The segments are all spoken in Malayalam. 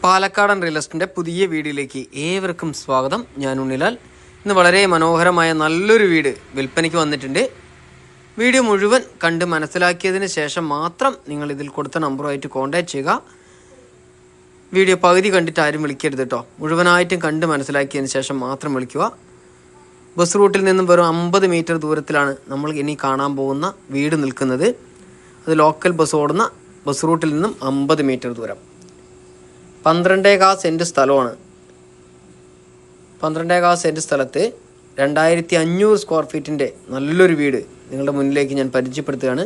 പാലക്കാടൻ റിയൽ എസ്റ്റേറ്റിൻ്റെ പുതിയ വീഡിയോയിലേക്ക് ഏവർക്കും സ്വാഗതം. ഞാൻ ഉണ്ണിലാൽ. ഇന്ന് വളരെ മനോഹരമായ നല്ലൊരു വീട് വിൽപ്പനയ്ക്ക് വന്നിട്ടുണ്ട്. വീഡിയോ മുഴുവൻ കണ്ട് മനസ്സിലാക്കിയതിന് ശേഷം മാത്രം നിങ്ങൾ ഇതിൽ കൊടുത്ത നമ്പറുമായിട്ട് കോൺടാക്ട് ചെയ്യുക. വീഡിയോ പകുതി കണ്ടിട്ട് ആരും വിളിക്കരുത് കേട്ടോ. മുഴുവനായിട്ടും കണ്ട് മനസ്സിലാക്കിയതിന് ശേഷം മാത്രം വിളിക്കുക. ബസ് റൂട്ടിൽ നിന്നും വെറും 50 മീറ്റർ ദൂരത്തിലാണ് നമ്മൾ ഇനി കാണാൻ പോകുന്ന വീട് നിൽക്കുന്നത്. അത് ലോക്കൽ ബസ് ഓടുന്ന ബസ് റൂട്ടിൽ നിന്നും 50 മീറ്റർ ദൂരം. 12.25 സെൻറ്റ് സ്ഥലമാണ്. 12.25 സെൻറ്റ് സ്ഥലത്ത് 2500 സ്ക്വയർ ഫീറ്റിൻ്റെ നല്ലൊരു വീട് നിങ്ങളുടെ മുന്നിലേക്ക് ഞാൻ പരിചയപ്പെടുത്തുകയാണ്.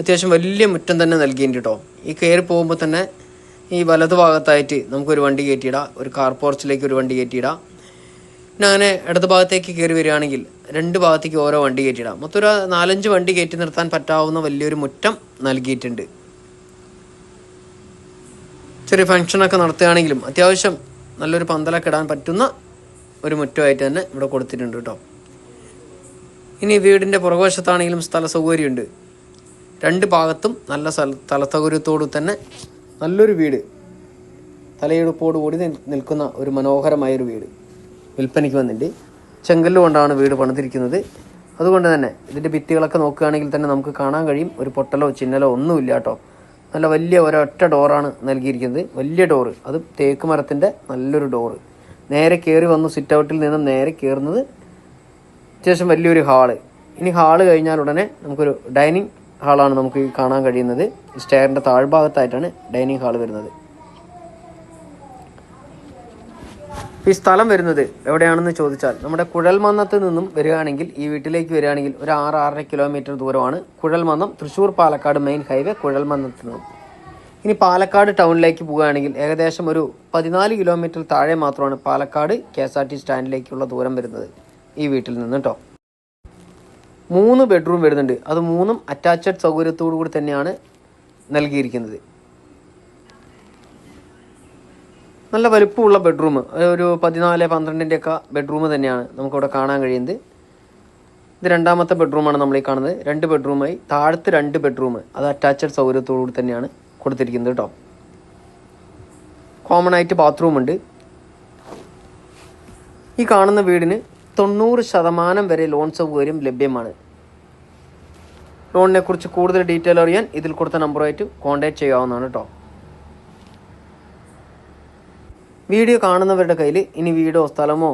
അത്യാവശ്യം വലിയ മുറ്റം തന്നെ നൽകിയിട്ടുണ്ട് കേട്ടോ. ഈ കയറി പോകുമ്പോൾ തന്നെ ഈ വലതുഭാഗത്തായിട്ട് നമുക്കൊരു വണ്ടി കയറ്റിയിടാം, ഒരു കാർ പോർച്ചിലേക്ക് ഒരു വണ്ടി കയറ്റിയിടാം. പിന്നെ അങ്ങനെ ഇടത് ഭാഗത്തേക്ക് കയറി വരികയാണെങ്കിൽ 2 ഭാഗത്തേക്ക് ഓരോ വണ്ടി കയറ്റിയിടാം. മൊത്തം ഒരു 4-5 വണ്ടി കയറ്റി നിർത്താൻ പറ്റാവുന്ന വലിയൊരു മുറ്റം നൽകിയിട്ടുണ്ട്. ചെറിയ ഫംഗ്ഷനൊക്കെ നടത്തുകയാണെങ്കിലും അത്യാവശ്യം നല്ലൊരു പന്തലൊക്കെ ഇടാൻ പറ്റുന്ന ഒരു മുറ്റമായിട്ട് തന്നെ ഇവിടെ കൊടുത്തിട്ടുണ്ട് കേട്ടോ. ഇനി വീടിൻ്റെ പുറകുവശത്താണെങ്കിലും സ്ഥല സൗകര്യമുണ്ട്. 2 ഭാഗത്തും നല്ല സ്ഥല സൗകര്യത്തോടു തന്നെ നല്ലൊരു വീട്, തലയെടുപ്പോടുകൂടി നിൽക്കുന്ന ഒരു മനോഹരമായൊരു വീട് വിൽപ്പനയ്ക്ക് വന്നിട്ടുണ്ട്. ചെങ്കല്ല് കൊണ്ടാണ് വീട് പണിതിരിക്കുന്നത്. അതുകൊണ്ട് തന്നെ ഇതിൻ്റെ ഭിത്തികളൊക്കെ നോക്കുകയാണെങ്കിൽ തന്നെ നമുക്ക് കാണാൻ കഴിയും, ഒരു പൊട്ടലോ ചിന്നലോ ഒന്നുമില്ല കേട്ടോ. നല്ല വലിയ ഒരൊറ്റ ഡോറാണ് നൽകിയിരിക്കുന്നത്. വലിയ ഡോറ്, അത് തേക്ക് മരത്തിൻ്റെ നല്ലൊരു ഡോറ്. നേരെ കയറി വന്നു സിറ്റ് ഔട്ടിൽ നിന്നും നേരെ കയറുന്നത് അത്യാവശ്യം വലിയൊരു ഹാള്. ഇനി ഹാള് കഴിഞ്ഞാൽ ഉടനെ നമുക്കൊരു ഡൈനിങ് ഹാളാണ് നമുക്ക് കാണാൻ കഴിയുന്നത്. സ്റ്റെയറിൻ്റെ താഴ്ഭാഗത്തായിട്ടാണ് ഡൈനിങ് ഹാള് വരുന്നത്. ഈ സ്ഥലം വരുന്നത് എവിടെയാണെന്ന് ചോദിച്ചാൽ നമ്മുടെ കുഴൽമന്നത്ത് നിന്നും വരികയാണെങ്കിൽ, ഈ വീട്ടിലേക്ക് വരികയാണെങ്കിൽ ഒരു 6-6.5 കിലോമീറ്റർ ദൂരമാണ് കുഴൽമന്നം തൃശ്ശൂർ പാലക്കാട് മെയിൻ ഹൈവേ കുഴൽമന്നത്ത് നിന്നും. ഇനി പാലക്കാട് ടൗണിലേക്ക് പോവുകയാണെങ്കിൽ ഏകദേശം ഒരു 14 കിലോമീറ്റർ താഴെ മാത്രമാണ് പാലക്കാട് KSRT സ്റ്റാൻഡിലേക്കുള്ള ദൂരം വരുന്നത് ഈ വീട്ടിൽ നിന്ന് കേട്ടോ. 3 ബെഡ്റൂം വരുന്നുണ്ട്. അത് 3ഉം അറ്റാച്ച്ഡ് സൗകര്യത്തോടു കൂടി തന്നെയാണ് നൽകിയിരിക്കുന്നത്. നല്ല വലുപ്പമുള്ള ബെഡ്റൂം, ഒരു 14-12 ഒക്കെ ബെഡ്റൂം തന്നെയാണ് നമുക്കിവിടെ കാണാൻ കഴിയുന്നത്. ഇത് 2ാമത്തെ ബെഡ്റൂമാണ് നമ്മൾ ഈ കാണുന്നത്. 2 ബെഡ്റൂമായി താഴത്ത് 2 ബെഡ്റൂം, അത് അറ്റാച്ച്ഡ് സൗകര്യത്തോടുകൂടി തന്നെയാണ് കൊടുത്തിരിക്കുന്നത് കേട്ടോ. കോമൺ ആയിട്ട് ബാത്റൂം ഉണ്ട്. ഈ കാണുന്ന വീടിന് 90% വരെ ലോൺ സൗകര്യം ലഭ്യമാണ്. ലോണിനെ കുറിച്ച് കൂടുതൽ ഡീറ്റെയിൽ അറിയാൻ ഇതിൽ കൊടുത്ത നമ്പറുമായിട്ട് കോൺടാക്ട് ചെയ്യാവുന്നതാണ് കേട്ടോ. വീഡിയോ കാണുന്നവരുടെ കയ്യിൽ ഇനി വീടോ സ്ഥലമോ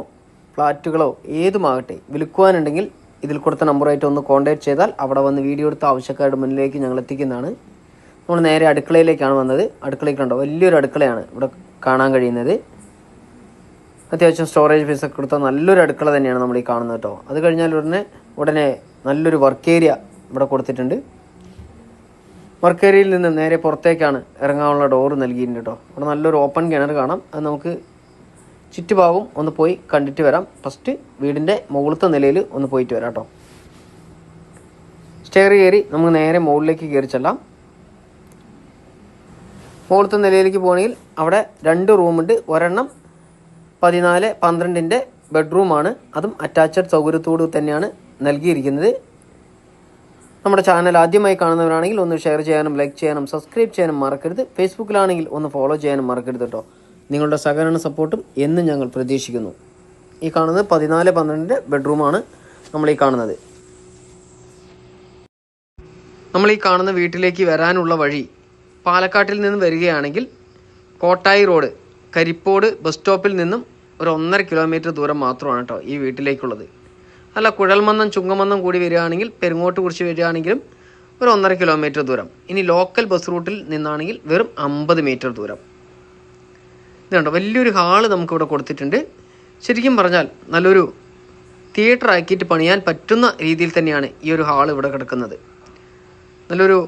ഫ്ലാറ്റുകളോ ഏതുമാകട്ടെ വിൽക്കുവാനുണ്ടെങ്കിൽ ഇതിൽ കൊടുത്ത നമ്പറായിട്ട് ഒന്ന് കോൺടാക്ട് ചെയ്താൽ അവിടെ വന്ന് വീഡിയോ എടുത്ത ആവശ്യക്കാരുടെ മുന്നിലേക്ക് ഞങ്ങൾ എത്തിക്കുന്നതാണ്. നമ്മൾ നേരെ അടുക്കളയിലേക്കാണ് വന്നത്. അടുക്കളയിൽ കണ്ടോ, വലിയൊരു അടുക്കളയാണ് ഇവിടെ കാണാൻ കഴിയുന്നത്. അത്യാവശ്യം സ്റ്റോറേജ് സ്പേസ് ഒക്കെ കൊടുത്ത നല്ലൊരു അടുക്കള തന്നെയാണ് നമ്മൾ ഈ കാണുന്നത് കേട്ടോ. അത് കഴിഞ്ഞാൽ ഉടനെ നല്ലൊരു വർക്ക് ഏരിയ ഇവിടെ കൊടുത്തിട്ടുണ്ട്. വർക്ക് ഏരിയയിൽ നിന്ന് നേരെ പുറത്തേക്കാണ് ഇറങ്ങാനുള്ള ഡോറ് നൽകിയിട്ടുണ്ട് കേട്ടോ. അവിടെ നല്ലൊരു ഓപ്പൺ കിണർ കാണാം. അത് നമുക്ക് ചുറ്റുഭാഗം ഒന്ന് പോയി കണ്ടിട്ട് വരാം. ഫസ്റ്റ് വീടിൻ്റെ മുകളിലത്തെ നിലയിൽ ഒന്ന് പോയിട്ട് വരാം കേട്ടോ. സ്റ്റെയർ കയറി നമുക്ക് നേരെ മുകളിലേക്ക് കയറി ചെല്ലാം. മുകളിലത്തെ നിലയിലേക്ക് പോകണമെങ്കിൽ അവിടെ 2 റൂമുണ്ട്. ഒരെണ്ണം 14-12 ബെഡ്റൂമാണ്. അതും അറ്റാച്ച്ഡ് സൗകര്യത്തോട് തന്നെയാണ് നൽകിയിരിക്കുന്നത്. നമ്മുടെ ചാനൽ ആദ്യമായി കാണുന്നവരാണെങ്കിൽ ഒന്ന് ഷെയർ ചെയ്യാനും ലൈക്ക് ചെയ്യാനും സബ്സ്ക്രൈബ് ചെയ്യാനും മറക്കരുത്. ഫേസ്ബുക്കിലാണെങ്കിൽ ഒന്ന് ഫോളോ ചെയ്യാനും മറക്കരുത് കേട്ടോ. നിങ്ങളുടെ സഹകരണ സപ്പോർട്ടും എന്നും ഞങ്ങൾ പ്രതീക്ഷിക്കുന്നു. ഈ കാണുന്നത് 14-12 ബെഡ്റൂമാണ് നമ്മൾ ഈ കാണുന്നത്. നമ്മൾ ഈ കാണുന്ന വീട്ടിലേക്ക് വരാനുള്ള വഴി പാലക്കാട്ടിൽ നിന്നും വരികയാണെങ്കിൽ കോട്ടായി റോഡ് കരിപ്പോട് ബസ് സ്റ്റോപ്പിൽ നിന്നും ഒരു 1.5 കിലോമീറ്റർ ദൂരം മാത്രമാണ് കേട്ടോ ഈ വീട്ടിലേക്കുള്ളത്. അല്ല, കുഴൽമന്നം ചുങ്കമന്നം കൂടി വരികയാണെങ്കിൽ പെരുങ്ങോട്ട് കുറിച്ച് വരികയാണെങ്കിലും ഒരു 1.5 കിലോമീറ്റർ ദൂരം. ഇനി ലോക്കൽ ബസ് റൂട്ടിൽ നിന്നാണെങ്കിൽ വെറും 50 മീറ്റർ ദൂരം. ഇതുണ്ടോ, വലിയൊരു ഹാള് നമുക്കിവിടെ കൊടുത്തിട്ടുണ്ട്. ശരിക്കും പറഞ്ഞാൽ നല്ലൊരു തിയേറ്റർ ആക്കിയിട്ട് പണിയാൻ പറ്റുന്ന രീതിയിൽ തന്നെയാണ് ഈ ഒരു ഹാൾ ഇവിടെ കിടക്കുന്നത്. നല്ലൊരു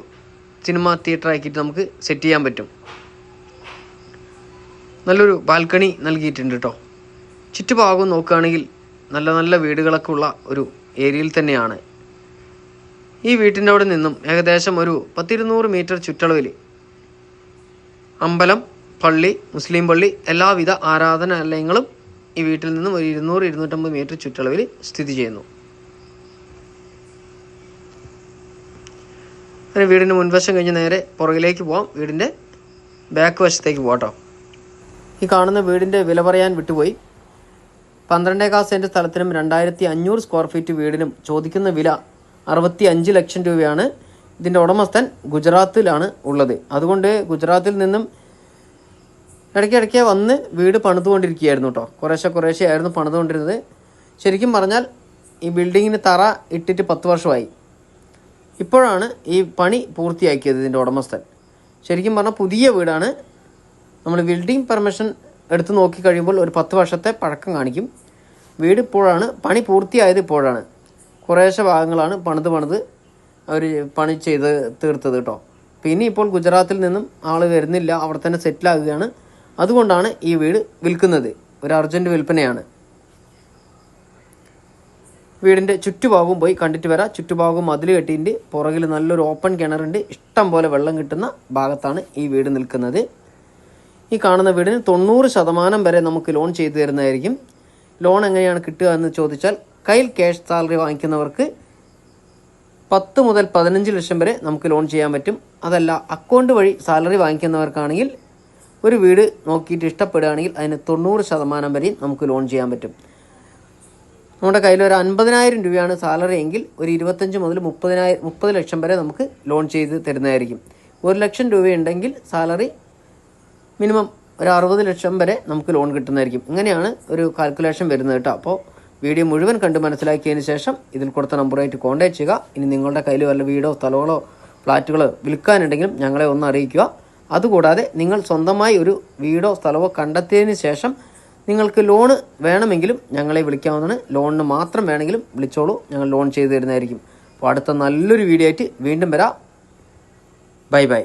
സിനിമ തിയേറ്റർ ആക്കിയിട്ട് നമുക്ക് സെറ്റ് ചെയ്യാൻ പറ്റും. നല്ലൊരു ബാൽക്കണി നൽകിയിട്ടുണ്ട് കേട്ടോ. ചുറ്റുഭാഗം നോക്കുകയാണെങ്കിൽ നല്ല നല്ല വീടുകളൊക്കെ ഉള്ള ഒരു ഏരിയയിൽ തന്നെയാണ്. ഈ വീട്ടിൻ്റെ അവിടെ നിന്നും ഏകദേശം ഒരു 10-200 മീറ്റർ ചുറ്റളവിൽ അമ്പലം, പള്ളി, മുസ്ലിം പള്ളി, എല്ലാവിധ ആരാധനാലയങ്ങളും ഈ വീട്ടിൽ നിന്നും ഒരു 200-250 മീറ്റർ ചുറ്റളവിൽ സ്ഥിതി ചെയ്യുന്നു. അങ്ങനെ വീടിൻ്റെ മുൻവശം കഴിഞ്ഞ് നേരെ പുറകിലേക്ക് പോവാം. വീടിൻ്റെ ബാക്ക് വശത്തേക്ക് പോകാം കേട്ടോ. ഈ കാണുന്ന വീടിൻ്റെ വില പറയാൻ വിട്ടുപോയി. 12.4 സെൻറ്റ് സ്ഥലത്തിനും 2500 സ്ക്വയർ ഫീറ്റ് വീടിനും ചോദിക്കുന്ന വില 65 ലക്ഷം രൂപയാണ്. ഇതിൻ്റെ ഉടമസ്ഥൻ ഗുജറാത്തിലാണ് ഉള്ളത്. അതുകൊണ്ട് ഗുജറാത്തിൽ നിന്നും ഇടയ്ക്കിടയ്ക്ക് വന്ന് വീട് പണിതുകൊണ്ടിരിക്കുകയായിരുന്നു കേട്ടോ. കുറേശ്ശെ ആയിരുന്നു പണിതുകൊണ്ടിരുന്നത്. ശരിക്കും പറഞ്ഞാൽ ഈ ബിൽഡിങ്ങിന് തറ ഇട്ടിട്ട് 10 വർഷമായി. ഇപ്പോഴാണ് ഈ പണി പൂർത്തിയാക്കിയത് ഇതിൻ്റെ ഉടമസ്ഥൻ. ശരിക്കും പറഞ്ഞാൽ പുതിയ വീടാണ്. നമ്മൾ ബിൽഡിംഗ് പെർമിഷൻ എടുത്ത് നോക്കി കഴിയുമ്പോൾ ഒരു 10 വർഷത്തെ പഴക്കം കാണിക്കും. വീട് ഇപ്പോഴാണ് പണി പൂർത്തിയായത്. ഇപ്പോഴാണ് കുറേശ്ശെ ഭാഗങ്ങളാണ് പണിത് അവർ പണി ചെയ്ത് തീർത്തത് കേട്ടോ. പിന്നെ ഇപ്പോൾ ഗുജറാത്തിൽ നിന്നും ആൾ വരുന്നില്ല, അവിടെ തന്നെ സെറ്റിലാകുകയാണ്. അതുകൊണ്ടാണ് ഈ വീട് വിൽക്കുന്നത്. ഒരു അർജൻറ്റ് വിൽപ്പനയാണ്. വീടിൻ്റെ ചുറ്റുഭാഗവും പോയി കണ്ടിട്ട് വരാം. ചുറ്റുഭാഗവും മതിൽ കെട്ടിയിട്ട് പുറകിൽ നല്ലൊരു ഓപ്പൺ കിണറുണ്ട്. ഇഷ്ടം പോലെ വെള്ളം കിട്ടുന്ന ഭാഗത്താണ് ഈ വീട് നിൽക്കുന്നത്. ഈ കാണുന്ന വീടിന് 90% വരെ നമുക്ക് ലോൺ ചെയ്തു തരുന്നതായിരിക്കും. ലോൺ എങ്ങനെയാണ് കിട്ടുക എന്ന് ചോദിച്ചാൽ, കയ്യിൽ ക്യാഷ് സാലറി വാങ്ങിക്കുന്നവർക്ക് 10 മുതൽ 15 ലക്ഷം വരെ നമുക്ക് ലോൺ ചെയ്യാൻ പറ്റും. അതല്ല അക്കൗണ്ട് വഴി സാലറി വാങ്ങിക്കുന്നവർക്കാണെങ്കിൽ ഒരു വീട് നോക്കിയിട്ട് ഇഷ്ടപ്പെടുകയാണെങ്കിൽ അതിന് 90% വരെയും നമുക്ക് ലോൺ ചെയ്യാൻ പറ്റും. നമ്മുടെ കയ്യിൽ ഒരു 50,000 രൂപയാണ് സാലറി എങ്കിൽ ഒരു 25 മുതൽ 30 ലക്ഷം വരെ നമുക്ക് ലോൺ ചെയ്ത് തരുന്നതായിരിക്കും. 1 ലക്ഷം രൂപയുണ്ടെങ്കിൽ സാലറി മിനിമം ഒരു 60 ലക്ഷം വരെ നമുക്ക് ലോൺ കിട്ടുന്നതായിരിക്കും. ഇങ്ങനെയാണ് ഒരു കാൽക്കുലേഷൻ വരുന്നത് കേട്ടോ. അപ്പോൾ വീഡിയോ മുഴുവൻ കണ്ട് മനസ്സിലാക്കിയതിന് ശേഷം ഇതിൽ കൊടുത്ത നമ്പറായിട്ട് കോൺടാക്ട് ചെയ്യുക. ഇനി നിങ്ങളുടെ കയ്യിൽ വല്ല വീടോ സ്ഥലങ്ങളോ ഫ്ലാറ്റുകളോ വിൽക്കാനുണ്ടെങ്കിലും ഞങ്ങളെ ഒന്ന് അറിയിക്കുക. അതുകൂടാതെ നിങ്ങൾ സ്വന്തമായി ഒരു വീടോ സ്ഥലമോ കണ്ടെത്തിയതിന് ശേഷം നിങ്ങൾക്ക് ലോണ് വേണമെങ്കിലും ഞങ്ങളെ വിളിക്കാവുന്നതാണ്. ലോണിന് മാത്രം വേണമെങ്കിലും വിളിച്ചോളൂ, ഞങ്ങൾ ലോൺ ചെയ്തു തരുന്നതായിരിക്കും. അപ്പോൾ അടുത്ത നല്ലൊരു വീഡിയോ ആയിട്ട് വീണ്ടും വരാം. ബൈ.